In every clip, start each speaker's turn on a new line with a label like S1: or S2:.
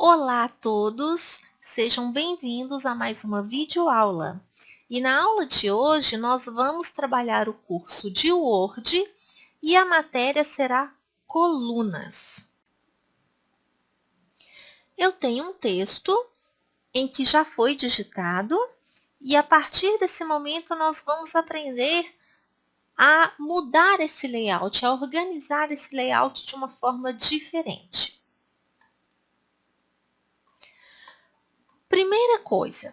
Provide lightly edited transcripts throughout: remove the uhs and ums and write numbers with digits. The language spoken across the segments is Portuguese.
S1: Olá a todos, sejam bem-vindos a mais uma videoaula. E na aula de hoje nós vamos trabalhar o curso de Word e a matéria será colunas. Eu tenho um texto em que já foi digitado e a partir desse momento nós vamos aprender a mudar esse layout, a organizar esse layout de uma forma diferente. Primeira coisa,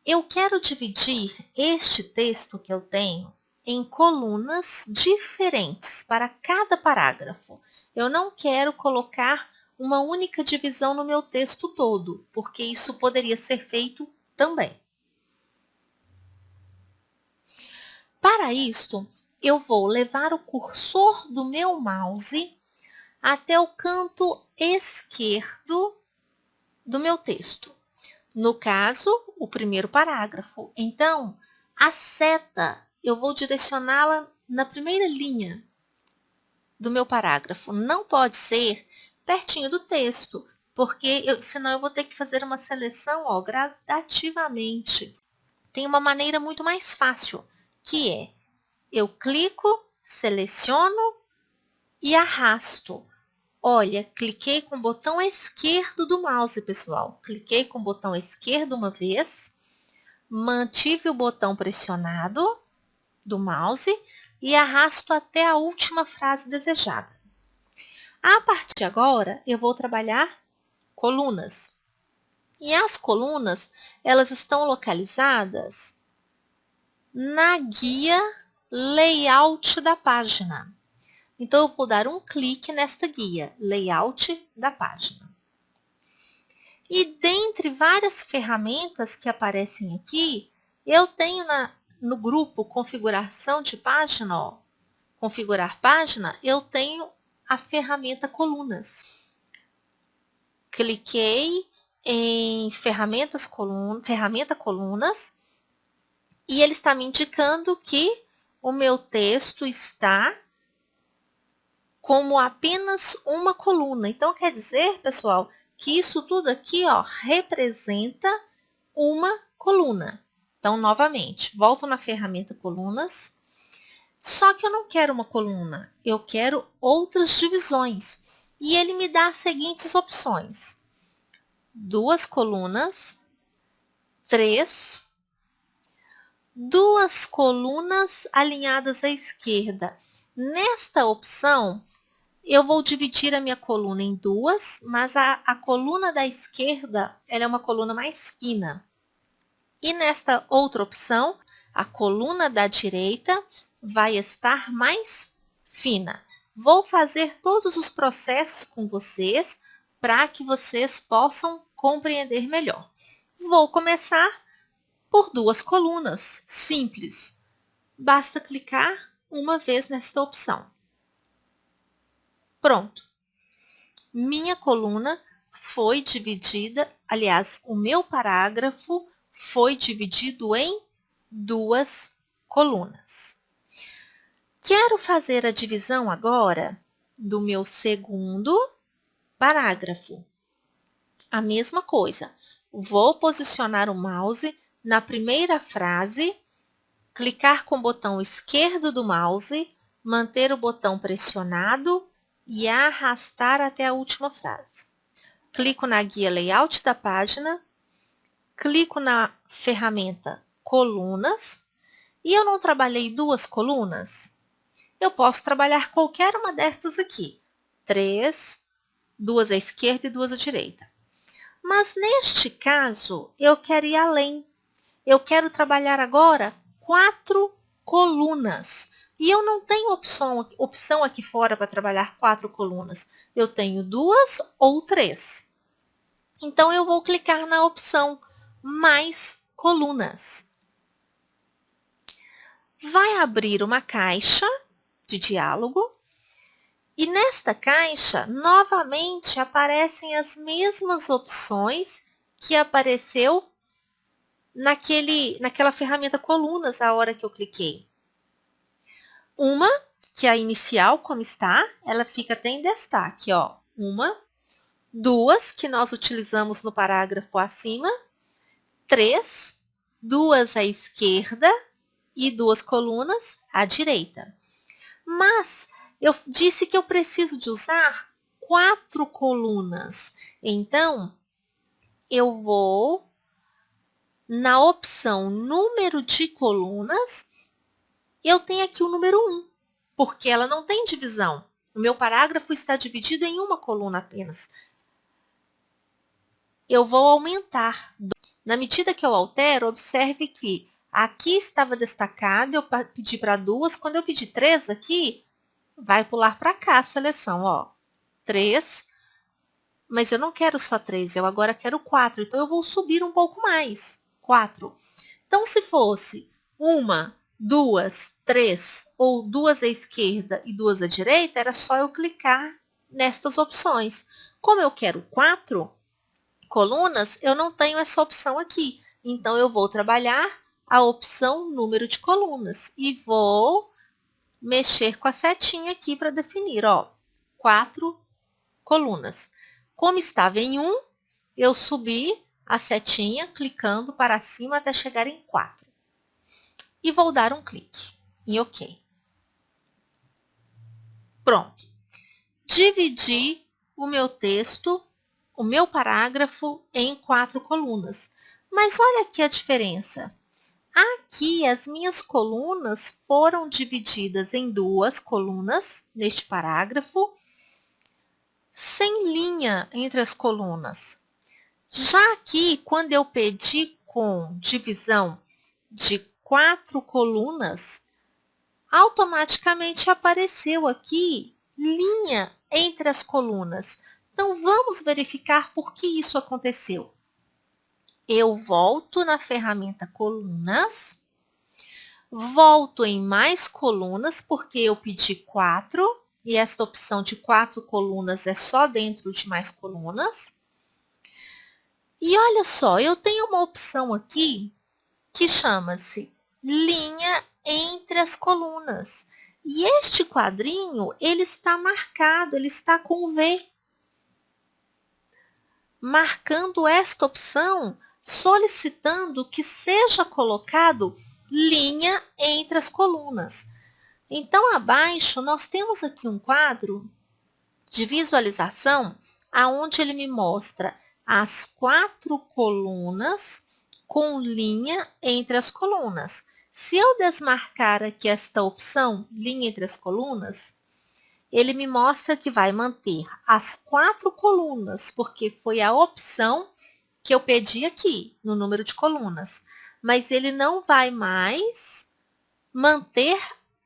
S1: eu quero dividir este texto que eu tenho em colunas diferentes para cada parágrafo. Eu não quero colocar uma única divisão no meu texto todo, porque isso poderia ser feito também. Para isto, eu vou levar o cursor do meu mouse até o canto esquerdo do meu texto. No caso, o primeiro parágrafo. Então, a seta, eu vou direcioná-la na primeira linha do meu parágrafo. Não pode ser pertinho do texto, porque senão eu vou ter que fazer uma seleção gradativamente. Tem uma maneira muito mais fácil, que é eu clico, seleciono e arrasto. Olha, cliquei com o botão esquerdo do mouse, pessoal. Cliquei com o botão esquerdo uma vez, mantive o botão pressionado do mouse e arrasto até a última frase desejada. A partir de agora, eu vou trabalhar colunas. E as colunas, elas estão localizadas na guia Layout da página. Então, eu vou dar um clique nesta guia, Layout da página. E dentre várias ferramentas que aparecem aqui, eu tenho no grupo Configuração de Página, Configurar Página, eu tenho a ferramenta Colunas. Cliquei em ferramenta Colunas e ele está me indicando que o meu texto está como apenas uma coluna. Então, quer dizer, pessoal, que isso tudo aqui representa uma coluna. Então, novamente, volto na ferramenta Colunas. Só que eu não quero uma coluna, eu quero outras divisões. E ele me dá as seguintes opções: 2 colunas, 3, 2 colunas alinhadas à esquerda. Nesta opção, eu vou dividir a minha coluna em duas, mas a coluna da esquerda ela é uma coluna mais fina. E nesta outra opção, a coluna da direita vai estar mais fina. Vou fazer todos os processos com vocês para que vocês possam compreender melhor. Vou começar por 2 colunas, simples. Basta clicar uma vez nesta opção. Pronto. Minha coluna foi dividida, aliás, o meu parágrafo foi dividido em 2 colunas. Quero fazer a divisão agora do meu segundo parágrafo. A mesma coisa. Vou posicionar o mouse na primeira frase, clicar com o botão esquerdo do mouse, manter o botão pressionado e arrastar até a última frase. Clico na guia Layout da página, clico na ferramenta Colunas e eu não trabalhei 2 colunas? Eu posso trabalhar qualquer uma destas aqui. 3, 2 à esquerda e 2 à direita. Mas neste caso, eu quero ir além. Eu quero trabalhar agora 4 colunas. E eu não tenho opção aqui fora para trabalhar 4 colunas. Eu tenho 2 ou 3. Então, eu vou clicar na opção Mais Colunas. Vai abrir uma caixa de diálogo. E nesta caixa, novamente, aparecem as mesmas opções que apareceu naquela ferramenta Colunas, a hora que eu cliquei. Uma, que é a inicial, como está, ela fica até em destaque, 1, 2 que nós utilizamos no parágrafo acima, 3, 2 à esquerda e 2 colunas à direita. Mas eu disse que eu preciso de usar 4 colunas. Então, eu vou na opção número de colunas, eu tenho aqui o número 1, porque ela não tem divisão. O meu parágrafo está dividido em uma coluna apenas. Eu vou aumentar. Na medida que eu altero, observe que aqui estava destacado, eu pedi para 2. Quando eu pedir 3 aqui, vai pular para cá a seleção, ó. 3, mas eu não quero só 3, eu agora quero 4. Então, eu vou subir um pouco mais. 4. Então, se fosse 1, 2, 3 ou 2 à esquerda e 2 à direita, era só eu clicar nestas opções. Como eu quero 4 colunas, eu não tenho essa opção aqui. Então, eu vou trabalhar a opção número de colunas e vou mexer com a setinha aqui para definir, ó, 4 colunas. Como estava em 1, eu subi a setinha clicando para cima até chegar em 4. E vou dar um clique em OK. Pronto. Dividi o meu texto, o meu parágrafo, em 4 colunas. Mas olha aqui a diferença. Aqui, as minhas colunas foram divididas em 2 colunas, neste parágrafo, sem linha entre as colunas. Já aqui, quando eu pedi com divisão de 4 colunas, automaticamente apareceu aqui linha entre as colunas. Então, vamos verificar por que isso aconteceu. Eu volto na ferramenta Colunas, volto em Mais Colunas, porque eu pedi 4, e esta opção de 4 colunas é só dentro de Mais Colunas. E olha só, eu tenho uma opção aqui que chama-se Linha entre as colunas. E este quadrinho, ele está marcado, ele está com V. Marcando esta opção, solicitando que seja colocado linha entre as colunas. Então, abaixo, nós temos aqui um quadro de visualização, aonde ele me mostra as 4 colunas com linha entre as colunas. Se eu desmarcar aqui esta opção, linha entre as colunas, ele me mostra que vai manter as 4 colunas, porque foi a opção que eu pedi aqui, no número de colunas. Mas ele não vai mais manter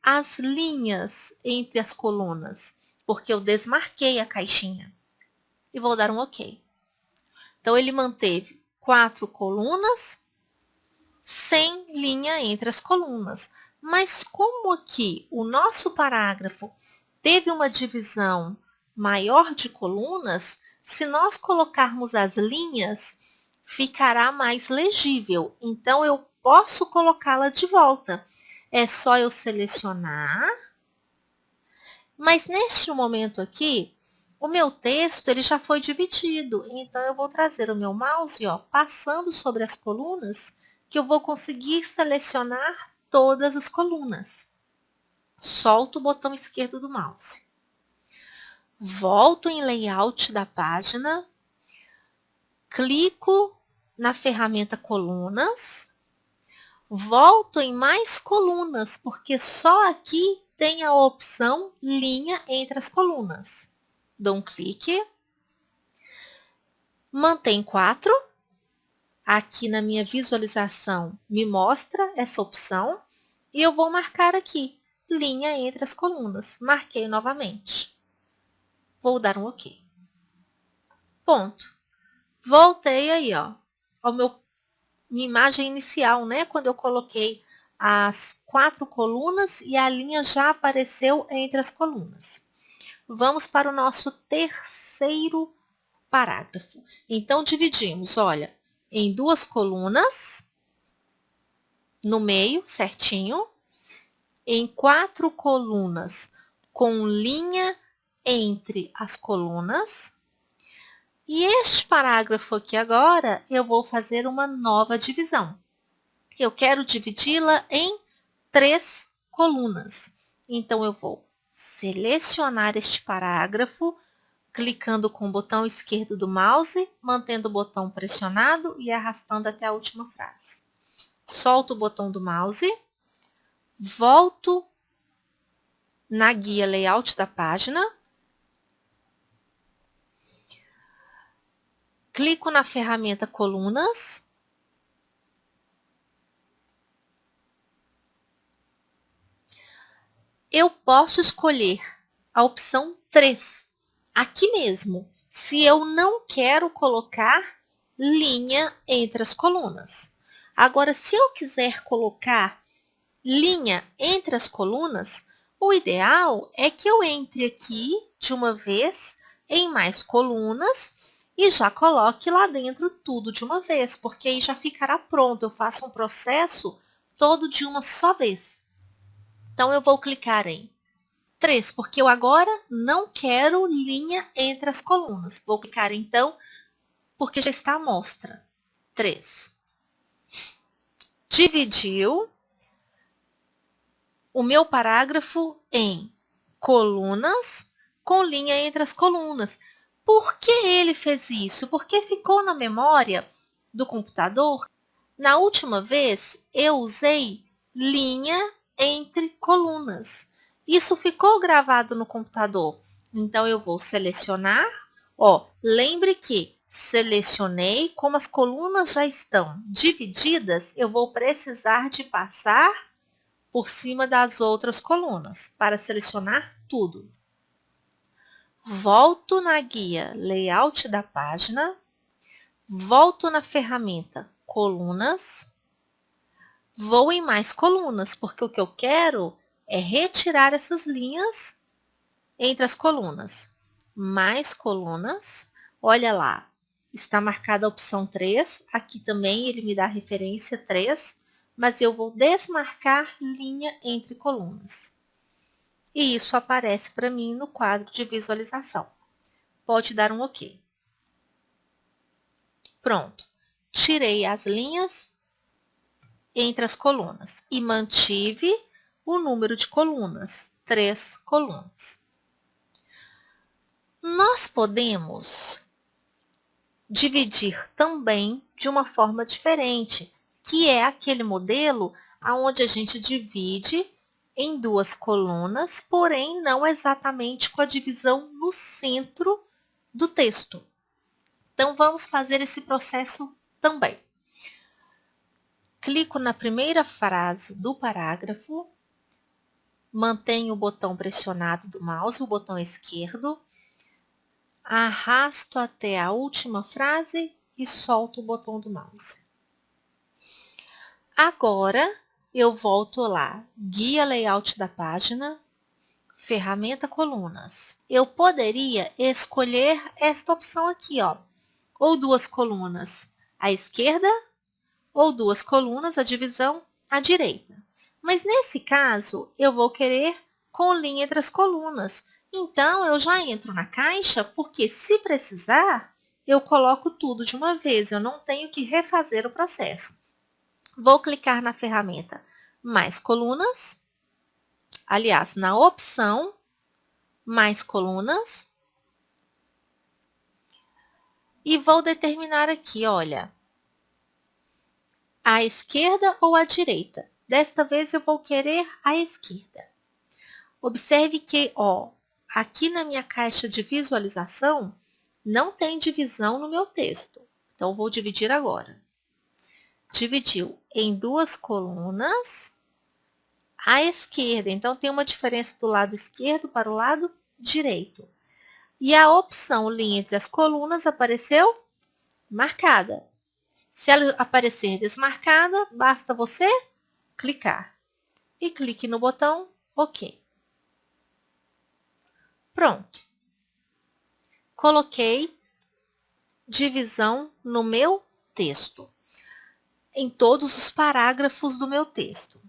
S1: as linhas entre as colunas, porque eu desmarquei a caixinha. E vou dar um OK. Então, ele manteve 4 colunas sem linha entre as colunas. Mas como aqui o nosso parágrafo teve uma divisão maior de colunas, se nós colocarmos as linhas, ficará mais legível. Então, eu posso colocá-la de volta. É só eu selecionar. Mas neste momento aqui, o meu texto ele já foi dividido. Então, eu vou trazer o meu mouse, ó, passando sobre as colunas, que eu vou conseguir selecionar todas as colunas. Solto o botão esquerdo do mouse. Volto em Layout da página. Clico na ferramenta Colunas. Volto em Mais Colunas, porque só aqui tem a opção Linha entre as colunas. Dou um clique. Mantém 4. Aqui na minha visualização me mostra essa opção. E eu vou marcar aqui, linha entre as colunas. Marquei novamente. Vou dar um OK. Ponto. Voltei aí, ó, ao minha imagem inicial, né? Quando eu coloquei as 4 colunas e a linha já apareceu entre as colunas. Vamos para o nosso terceiro parágrafo. Então, dividimos, olha, em 2 colunas, no meio, certinho, em 4 colunas com linha entre as colunas, E este parágrafo aqui agora, eu vou fazer uma nova divisão. Eu quero dividi-la em 3 colunas. Então, eu vou selecionar este parágrafo, clicando com o botão esquerdo do mouse, mantendo o botão pressionado e arrastando até a última frase. Solto o botão do mouse, volto na guia layout da página, clico na ferramenta colunas, eu posso escolher a opção 3, aqui mesmo, se eu não quero colocar linha entre as colunas. Agora, se eu quiser colocar linha entre as colunas, o ideal é que eu entre aqui de uma vez em mais colunas e já coloque lá dentro tudo de uma vez, porque aí já ficará pronto. Eu faço um processo todo de uma só vez. Então, eu vou clicar em 3, porque eu agora não quero linha entre as colunas. Vou clicar, então, porque já está à mostra. 3. Dividiu o meu parágrafo em colunas com linha entre as colunas. Por que ele fez isso? Porque ficou na memória do computador. Na última vez, eu usei linha entre colunas. Isso ficou gravado no computador. Então, eu vou selecionar. Lembre que selecionei, como as colunas já estão divididas, eu vou precisar de passar por cima das outras colunas para selecionar tudo. Volto na guia Layout da página, volto na ferramenta Colunas, vou em mais colunas, porque o que eu quero é retirar essas linhas entre as colunas. Mais colunas, olha lá, está marcada a opção 3, aqui também ele me dá a referência 3, mas eu vou desmarcar linha entre colunas. E isso aparece para mim no quadro de visualização. Pode dar um OK. Pronto. Tirei as linhas entre as colunas e mantive o número de colunas, 3 colunas. Nós podemos dividir também de uma forma diferente, que é aquele modelo onde a gente divide em 2 colunas, porém não exatamente com a divisão no centro do texto. Então, vamos fazer esse processo também. Clico na primeira frase do parágrafo, mantenho o botão pressionado do mouse, o botão esquerdo, arrasto até a última frase e solto o botão do mouse. Agora, eu volto lá, guia layout da página, ferramenta colunas. Eu poderia escolher esta opção aqui, ou 2 colunas à esquerda, ou 2 colunas, a divisão à direita. Mas nesse caso, eu vou querer com linha entre as colunas. Então, eu já entro na caixa, porque se precisar, eu coloco tudo de uma vez. Eu não tenho que refazer o processo. Vou clicar na ferramenta Mais Colunas. Aliás, na opção Mais Colunas. E vou determinar aqui, olha, à esquerda ou à direita. Desta vez eu vou querer à esquerda. Observe que, aqui na minha caixa de visualização, não tem divisão no meu texto. Então, vou dividir agora. Dividiu em 2 colunas à esquerda. Então, tem uma diferença do lado esquerdo para o lado direito. E a opção linha entre as colunas apareceu marcada. Se ela aparecer desmarcada, basta você clicar. E clique no botão OK. Pronto. Coloquei divisão no meu texto, em todos os parágrafos do meu texto.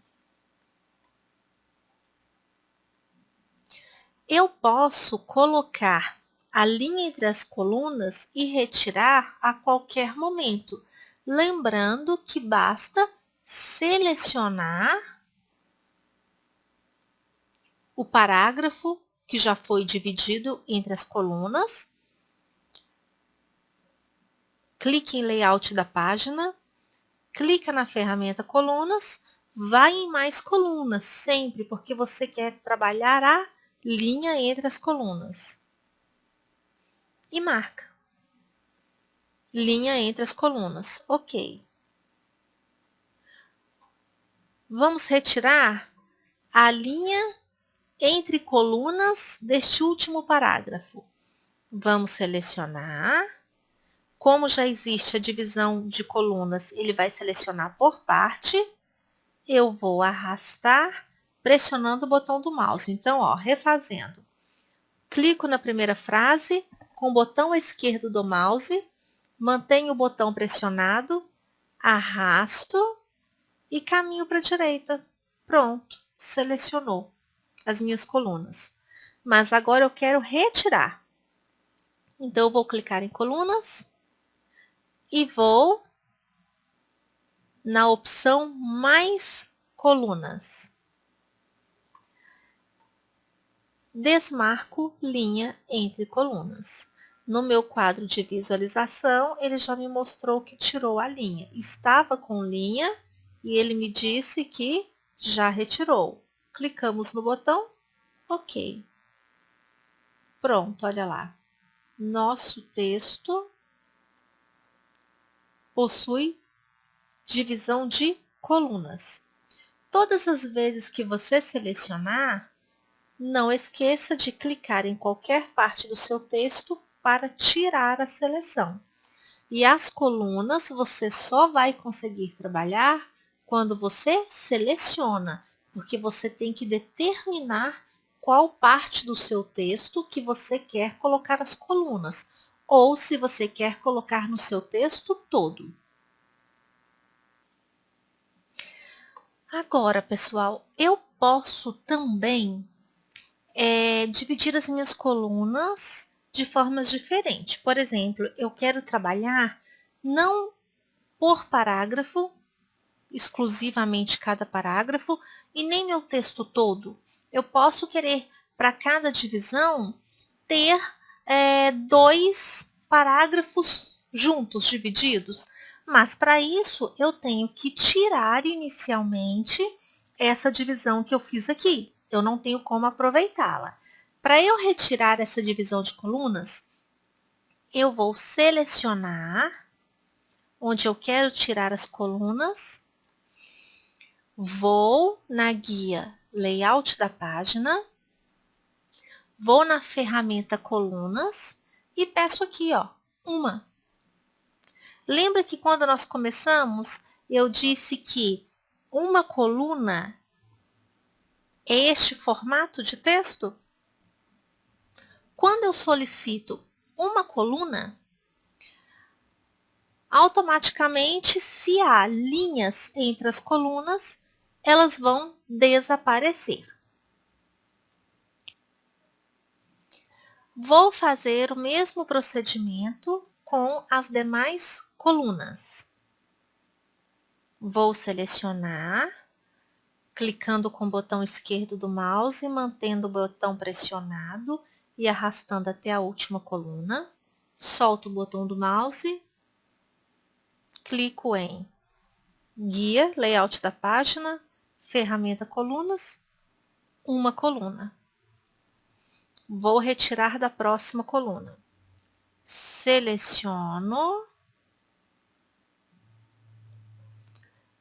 S1: Eu posso colocar a linha entre as colunas e retirar a qualquer momento. Lembrando que basta selecionar o parágrafo que já foi dividido entre as colunas. Clique em Layout da página, clica na ferramenta Colunas, vai em Mais colunas, sempre, porque você quer trabalhar a linha entre as colunas. E marca. Linha entre as colunas. Ok. Vamos retirar a linha entre colunas deste último parágrafo. Vamos selecionar. Como já existe a divisão de colunas, ele vai selecionar por parte. Eu vou arrastar pressionando o botão do mouse. Então, ó, refazendo. Clico na primeira frase com o botão esquerdo do mouse, mantenho o botão pressionado, arrasto e caminho para a direita. Pronto, selecionou as minhas colunas. Mas agora eu quero retirar. Então, eu vou clicar em colunas e vou na opção Mais colunas. Desmarco linha entre colunas. No meu quadro de visualização, ele já me mostrou que tirou a linha. Estava com linha e ele me disse que já retirou. Clicamos no botão OK. Pronto, olha lá. Nosso texto possui divisão de colunas. Todas as vezes que você selecionar, não esqueça de clicar em qualquer parte do seu texto para tirar a seleção. E as colunas você só vai conseguir trabalhar quando você seleciona, porque você tem que determinar qual parte do seu texto que você quer colocar as colunas, ou se você quer colocar no seu texto todo. Agora, pessoal, eu posso também dividir as minhas colunas de formas diferentes. Por exemplo, eu quero trabalhar não por parágrafo, exclusivamente cada parágrafo, e nem meu texto todo. Eu posso querer, para cada divisão, ter 2 parágrafos juntos, divididos. Mas, para isso, eu tenho que tirar inicialmente essa divisão que eu fiz aqui. Eu não tenho como aproveitá-la. Para eu retirar essa divisão de colunas, eu vou selecionar onde eu quero tirar as colunas, vou na guia Layout da página, vou na ferramenta Colunas e peço aqui, ó, uma. Lembra que quando nós começamos, eu disse que uma coluna é este formato de texto? Quando eu solicito uma coluna, automaticamente, se há linhas entre as colunas, elas vão desaparecer. Vou fazer o mesmo procedimento com as demais colunas. Vou selecionar, clicando com o botão esquerdo do mouse, mantendo o botão pressionado e arrastando até a última coluna. Solto o botão do mouse, clico em Guia, Layout da página, Ferramenta Colunas, uma coluna. Vou retirar da próxima coluna. Seleciono,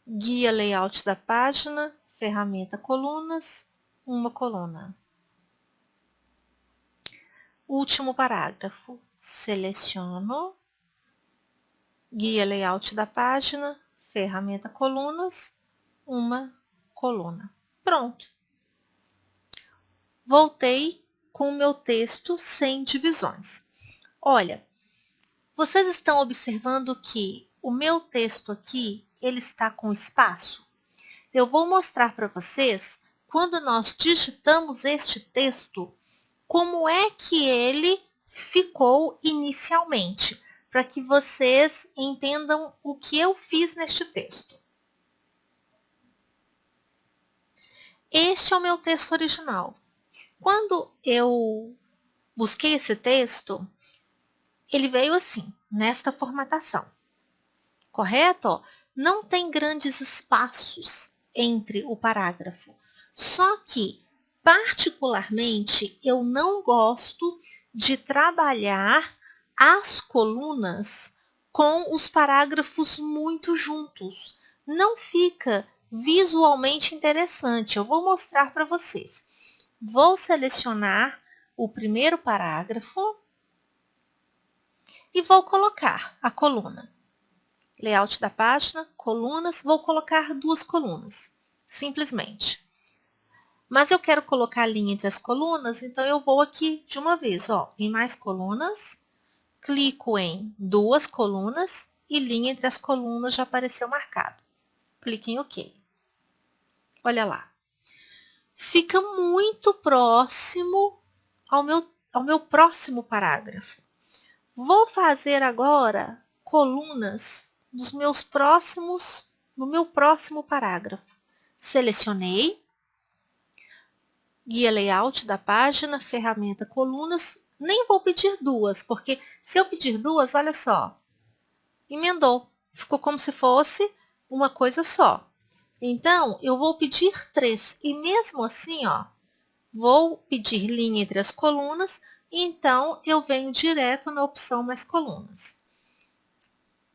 S1: Guia Layout da página, Ferramenta Colunas, uma coluna. Último parágrafo. Seleciono, Guia Layout da página, Ferramenta Colunas, uma coluna. Pronto. Voltei com o meu texto sem divisões. Olha, vocês estão observando que o meu texto aqui, ele está com espaço? Eu vou mostrar para vocês, quando nós digitamos este texto, como é que ele ficou inicialmente, para que vocês entendam o que eu fiz neste texto. Este é o meu texto original. Quando eu busquei esse texto, ele veio assim, nesta formatação. Correto? Não tem grandes espaços entre o parágrafo. Só que, particularmente, eu não gosto de trabalhar as colunas com os parágrafos muito juntos. Não fica visualmente interessante. Eu vou mostrar para vocês. Vou selecionar o primeiro parágrafo e vou colocar a coluna. Layout da página, colunas, vou colocar 2 colunas, simplesmente. Mas eu quero colocar a linha entre as colunas, então eu vou aqui de uma vez, ó, em mais colunas, clico em 2 colunas e linha entre as colunas já apareceu marcado. Clique em OK. Olha lá. Fica muito próximo ao meu próximo parágrafo. Vou fazer agora colunas no meu próximo parágrafo. Selecionei, guia layout da página, ferramenta colunas. Nem vou pedir 2, porque se eu pedir 2, olha só, emendou. Ficou como se fosse uma coisa só. Então, eu vou pedir 3. E mesmo assim, ó, vou pedir linha entre as colunas, então eu venho direto na opção mais colunas.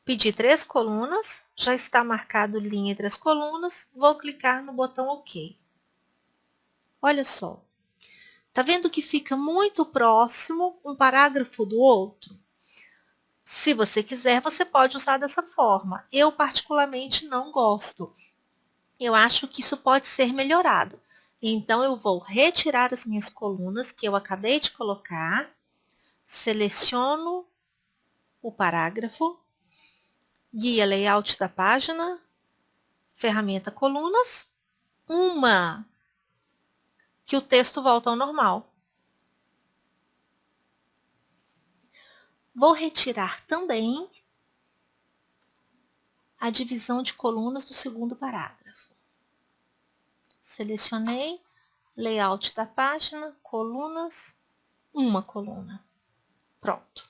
S1: Pedi 3 colunas, já está marcado linha entre as colunas, vou clicar no botão OK. Olha só, tá vendo que fica muito próximo um parágrafo do outro? Se você quiser, você pode usar dessa forma. Eu particularmente não gosto. Eu acho que isso pode ser melhorado. Então, eu vou retirar as minhas colunas que eu acabei de colocar, seleciono o parágrafo, guia layout da página, ferramenta colunas, uma que o texto volta ao normal. Vou retirar também a divisão de colunas do segundo parágrafo. Selecionei, layout da página, colunas, uma coluna. Pronto.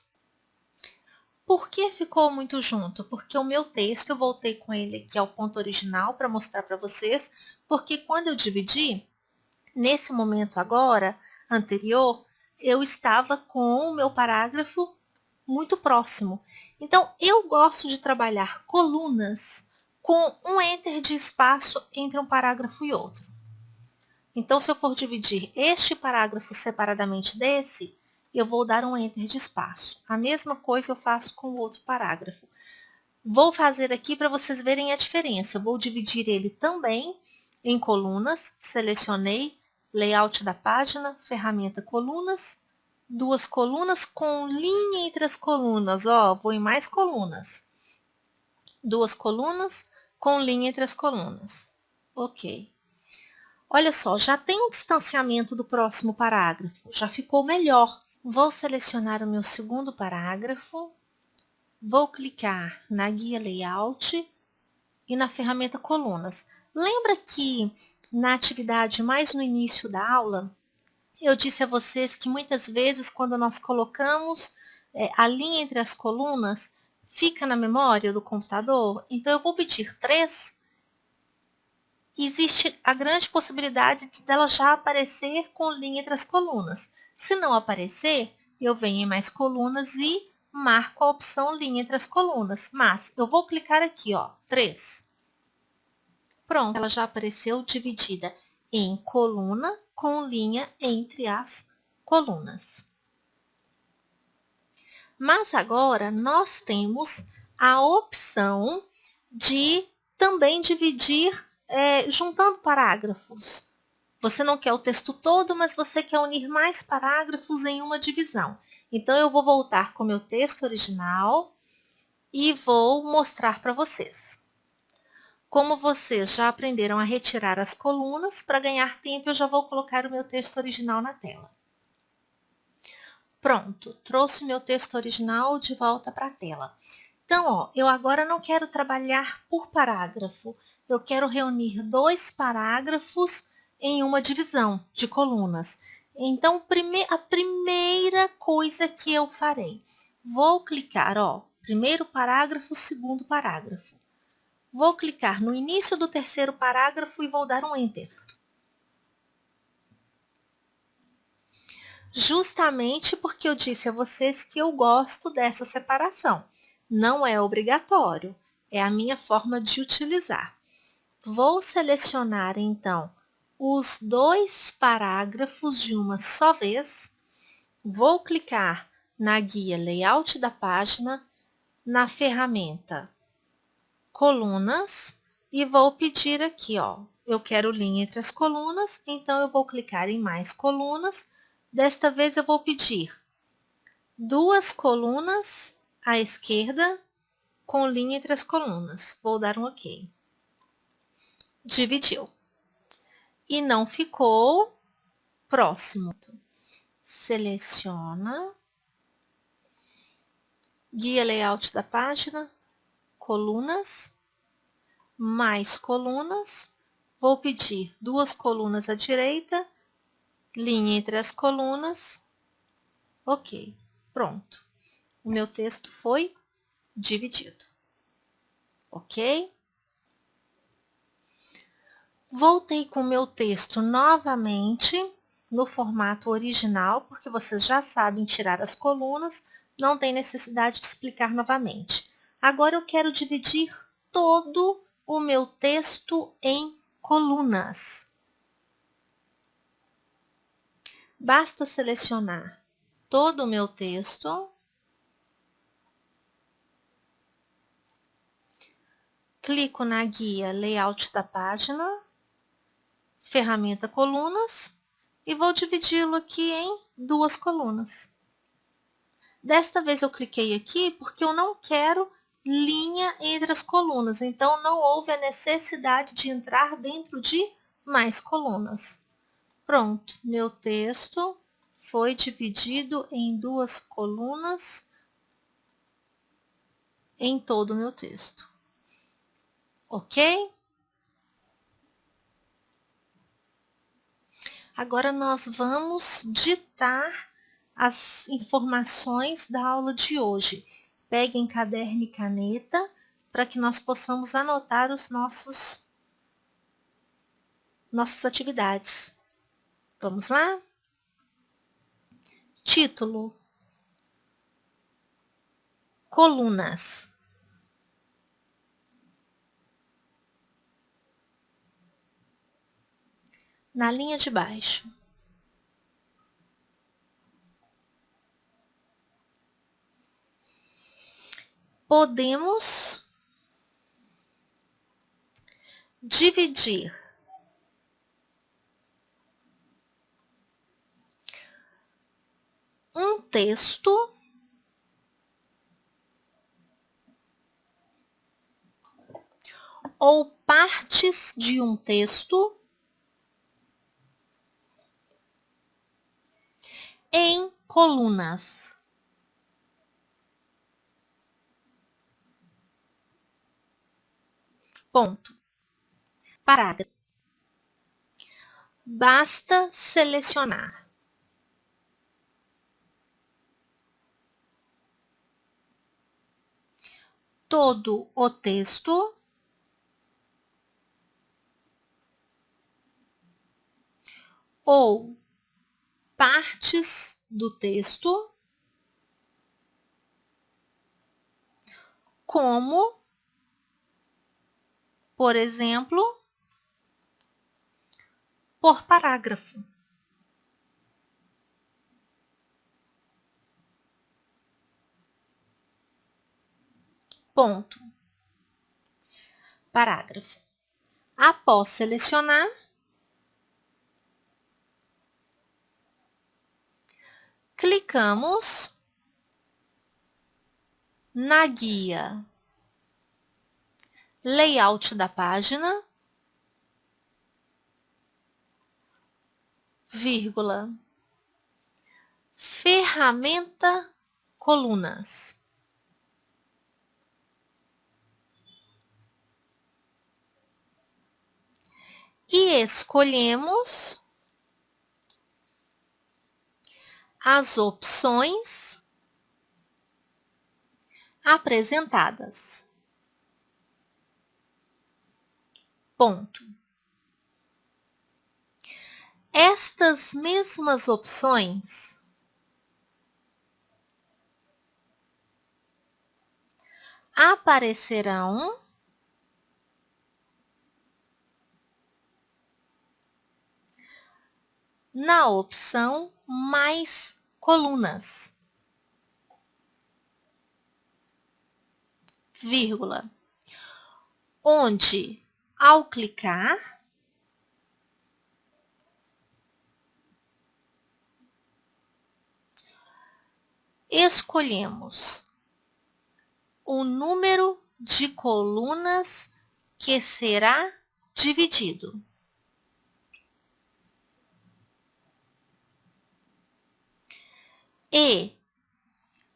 S1: Por que ficou muito junto? Porque o meu texto, eu voltei com ele aqui ao ponto original para mostrar para vocês, porque quando eu dividi, nesse momento agora, anterior, eu estava com o meu parágrafo muito próximo. Então, eu gosto de trabalhar colunas com um enter de espaço entre um parágrafo e outro. Então, se eu for dividir este parágrafo separadamente desse, eu vou dar um enter de espaço. A mesma coisa eu faço com o outro parágrafo. Vou fazer aqui para vocês verem a diferença. Vou dividir ele também em colunas. Selecionei, layout da página, ferramenta colunas, 2 colunas com linha entre as colunas. Ó, vou em mais colunas. 2 colunas com linha entre as colunas. Ok. Olha só, já tem um distanciamento do próximo parágrafo, já ficou melhor. Vou selecionar o meu segundo parágrafo, vou clicar na guia layout e na ferramenta colunas. Lembra que na atividade mais no início da aula, eu disse a vocês que muitas vezes quando nós colocamos a linha entre as colunas, fica na memória do computador? Então eu vou pedir 3. Existe a grande possibilidade dela já aparecer com linha entre as colunas. Se não aparecer, eu venho em mais colunas e marco a opção linha entre as colunas. Mas eu vou clicar aqui, ó, 3. Pronto, ela já apareceu dividida em coluna com linha entre as colunas. Mas agora nós temos a opção de também dividir juntando parágrafos. Você não quer o texto todo, mas você quer unir mais parágrafos em uma divisão. Então, eu vou voltar com o meu texto original e vou mostrar para vocês. Como vocês já aprenderam a retirar as colunas, para ganhar tempo, eu já vou colocar o meu texto original na tela. Pronto, trouxe meu texto original de volta para a tela. Então, ó, eu agora não quero trabalhar por parágrafo. Eu quero reunir 2 parágrafos em uma divisão de colunas. Então, a primeira coisa que eu farei, vou clicar, ó, primeiro parágrafo, segundo parágrafo. Vou clicar no início do terceiro parágrafo e vou dar um Enter. Justamente porque eu disse a vocês que eu gosto dessa separação. Não é obrigatório, é a minha forma de utilizar. Vou selecionar, então, os 2 parágrafos de uma só vez. Vou clicar na guia Layout da página, na ferramenta Colunas, e vou pedir aqui, ó, eu quero linha entre as colunas, então eu vou clicar em Mais colunas. Desta vez eu vou pedir 2 colunas à esquerda com linha entre as colunas. Vou dar um OK. Dividiu. E não ficou próximo. Seleciona. Guia Layout da página. Colunas. Mais colunas. Vou pedir 2 colunas à direita. Linha entre as colunas. OK. Pronto. O meu texto foi dividido. OK? Voltei com o meu texto novamente no formato original, porque vocês já sabem tirar as colunas, não tem necessidade de explicar novamente. Agora eu quero dividir todo o meu texto em colunas. Basta selecionar todo o meu texto, clico na guia Layout da página, ferramenta Colunas, e vou dividi-lo aqui em 2 colunas. Desta vez eu cliquei aqui porque eu não quero linha entre as colunas, então não houve a necessidade de entrar dentro de mais colunas. Pronto, meu texto foi dividido em 2 colunas em todo o meu texto. Ok? Agora nós vamos ditar as informações da aula de hoje. Peguem caderno e caneta para que nós possamos anotar os nossas atividades. Vamos lá? Título: Colunas. Na linha de baixo. Podemos dividir um texto ou partes de um texto em colunas. Ponto. Parágrafo. Basta selecionar todo o texto ou partes do texto como, por exemplo, por parágrafo. Ponto. Parágrafo. Após selecionar, clicamos na guia Layout da página, vírgula, ferramenta colunas. E escolhemos as opções apresentadas. Ponto. Estas mesmas opções aparecerão na opção Mais colunas, vírgula, onde, ao clicar, escolhemos o número de colunas que será dividido. E,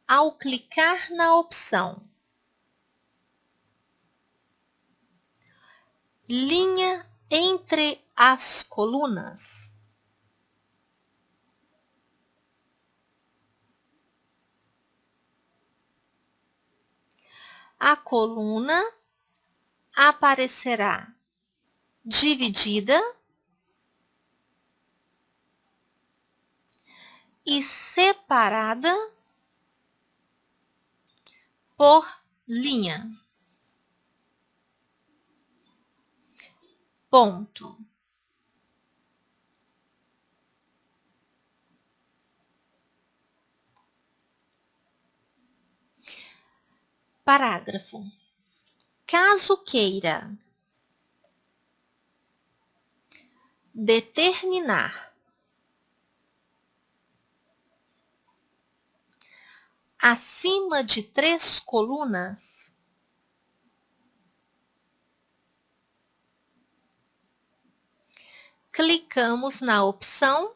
S1: ao clicar na opção Linha entre as colunas, a coluna aparecerá dividida e separada por linha. Ponto. Parágrafo. Caso queira determinar acima de 3 colunas, clicamos na opção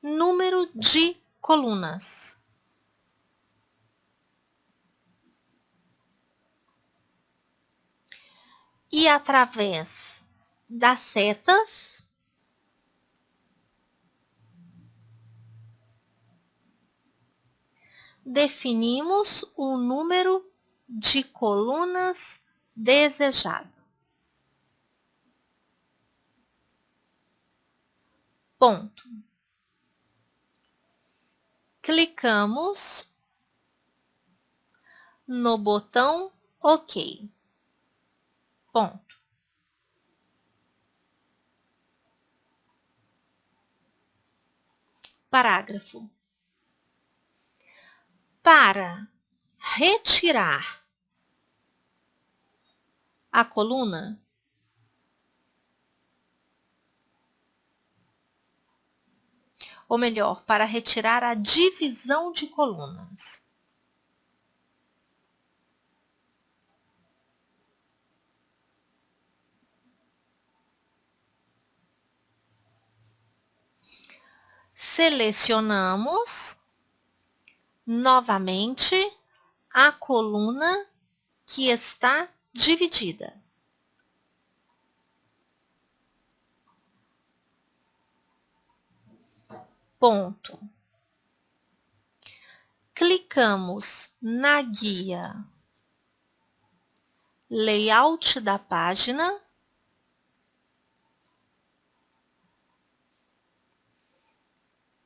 S1: Número de colunas. E através das setas, definimos o número de colunas desejado. Ponto. Clicamos no botão OK. Ponto. Parágrafo. Para retirar a coluna, ou melhor, para retirar a divisão de colunas, selecionamos novamente a coluna que está dividida. Ponto. Clicamos na guia Layout da página,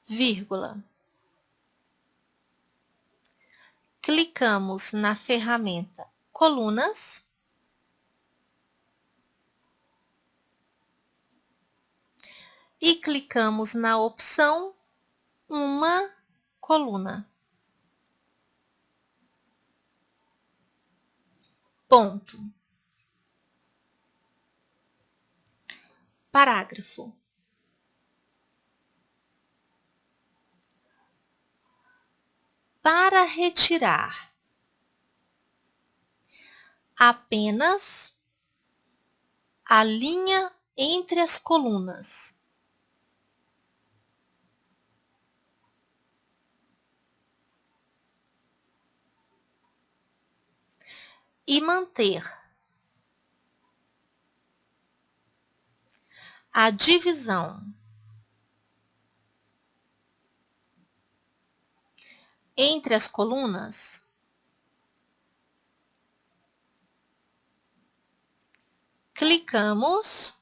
S1: vírgula. Clicamos na ferramenta Colunas e clicamos na opção Uma coluna. Ponto. Parágrafo. Para retirar apenas a linha entre as colunas. E manter a divisão entre as colunas clicamos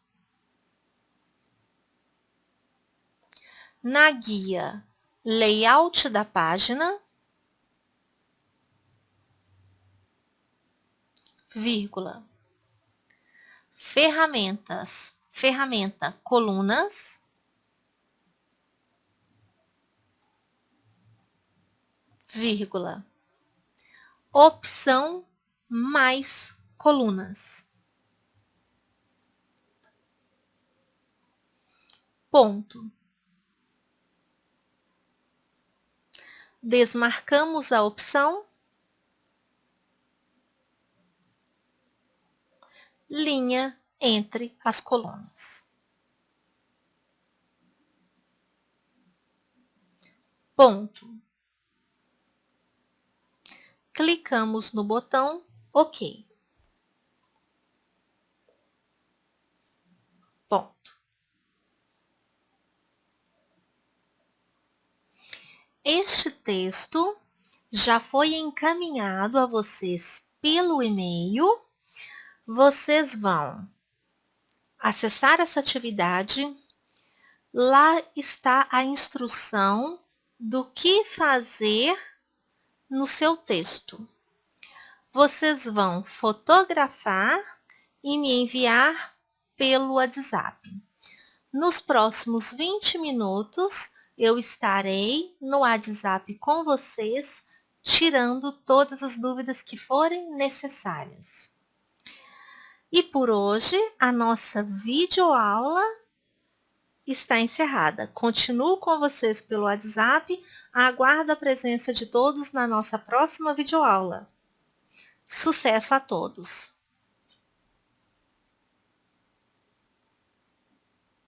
S1: na guia Layout da página, vírgula, ferramenta colunas, vírgula, opção mais colunas. Ponto. Desmarcamos a opção linha entre as colunas. Ponto. Clicamos no botão OK. Ponto. Este texto já foi encaminhado a vocês pelo e-mail. Vocês vão acessar essa atividade. Lá está a instrução do que fazer no seu texto. Vocês vão fotografar e me enviar pelo WhatsApp. Nos próximos 20 minutos, eu estarei no WhatsApp com vocês, tirando todas as dúvidas que forem necessárias. E por hoje, a nossa videoaula está encerrada. Continuo com vocês pelo WhatsApp. Aguardo a presença de todos na nossa próxima videoaula. Sucesso a todos!